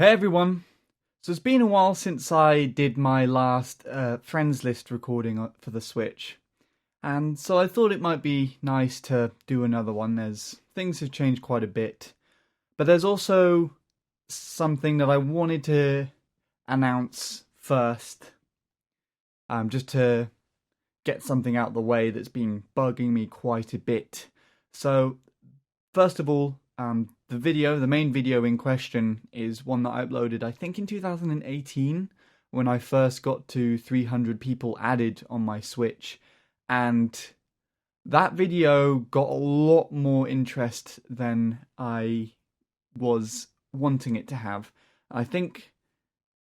Hey everyone! So it's been a while since I did my last friends list recording for the Switch, and so I thought it might be nice to do another one as things have changed quite a bit. But there's also something that I wanted to announce first, just to get something out of the way that's been bugging me quite a bit. So first of all, the main video in question is one that I uploaded, I think in 2018, when I first got to 300 people added on my Switch. And that video got a lot more interest than I was wanting it to have. I think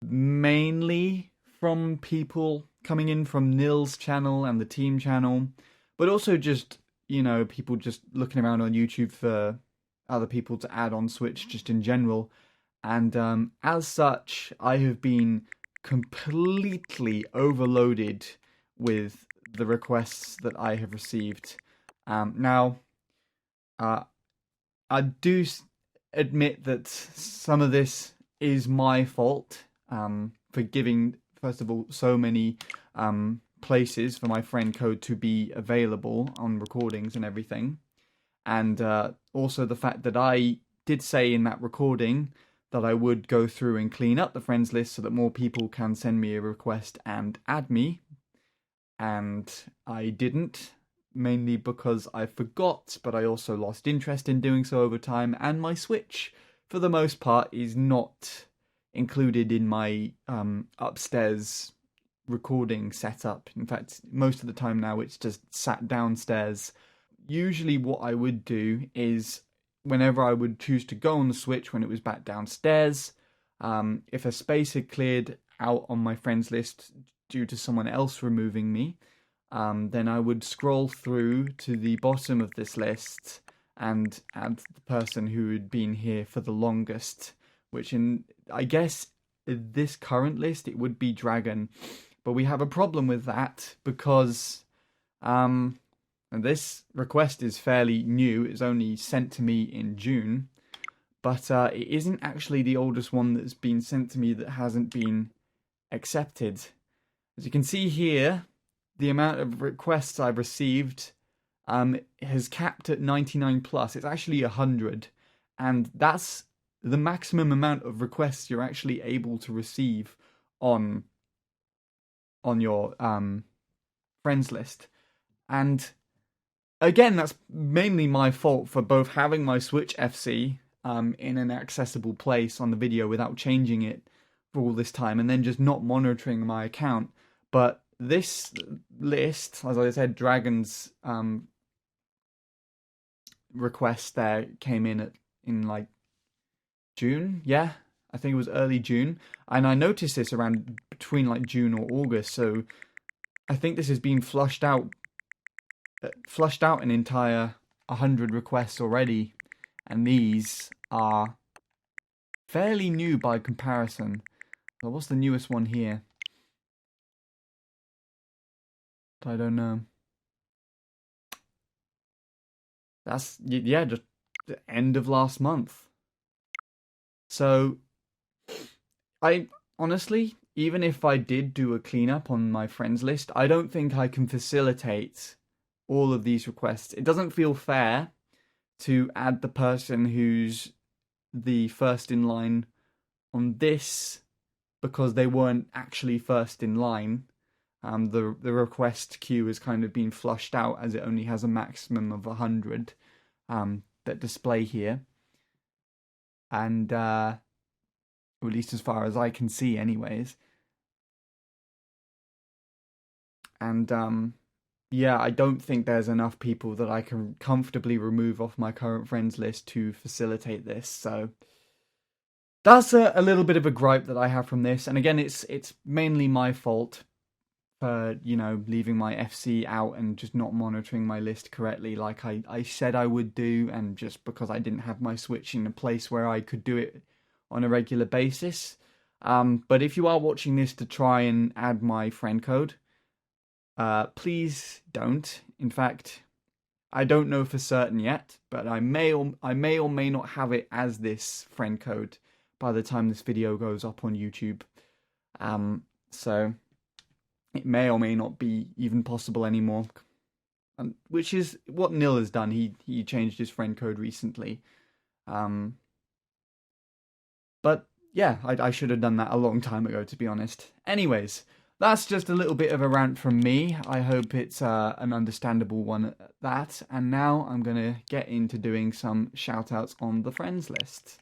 mainly from people coming in from Nil's channel and the team channel, but also just, people just looking around on YouTube for other people to add on Switch just in general. And as such, I have been completely overloaded with the requests that I have received. Now, I do admit that some of this is my fault for giving, first of all, so many places for my friend code to be available on recordings and everything. And also the fact that I did say in that recording that I would go through and clean up the friends list so that more people can send me a request and add me. And I didn't, mainly because I forgot, but I also lost interest in doing so over time. And my Switch, for the most part, is not included in my upstairs recording setup. In fact, most of the time now it's just sat downstairs. Usually what I would do is, whenever I would choose to go on the Switch when it was back downstairs, if a space had cleared out on my friends list due to someone else removing me, then I would scroll through to the bottom of this list and add the person who had been here for the longest, which I guess this current list it would be Dragon. But we have a problem with that because and this request is fairly new. It's only sent to me in June. But it isn't actually the oldest one that's been sent to me that hasn't been accepted. As you can see here, the amount of requests I've received has capped at 99 plus. It's actually 100. And that's the maximum amount of requests you're actually able to receive on your friends list. And again, that's mainly my fault for both having my Switch FC in an accessible place on the video without changing it for all this time, and then just not monitoring my account. But this list, as I said, Dragon's request there came in like June. Yeah, I think it was early June, and I noticed this around between like June or August. So I think this has been flushed out an entire 100 requests already, and these are fairly new by comparison. So what's the newest one here? I don't know. That's, yeah, just the end of last month. So I honestly, even if I did do a cleanup on my friends list, I don't think I can facilitate all of these requests. It doesn't feel fair to add the person who's the first in line on this because they weren't actually first in line. The request queue has kind of been flushed out as it only has a maximum of 100 that display here. And at least as far as I can see anyways. And yeah, I don't think there's enough people that I can comfortably remove off my current friends list to facilitate this. So that's a little bit of a gripe that I have from this. And again, it's mainly my fault for, leaving my FC out and just not monitoring my list correctly like I said I would do, and just because I didn't have my Switch in a place where I could do it on a regular basis. But if you are watching this to try and add my friend code, please don't. In fact, I don't know for certain yet, but I may or may not have it as this friend code. by the time this video goes up on YouTube. So it may or may not be even possible anymore. Which is what Nil has done. He changed his friend code recently. But yeah, I should have done that a long time ago, to be honest. Anyways, that's just a little bit of a rant from me. I hope it's an understandable one at that. And now I'm going to get into doing some shout outs on the friends list.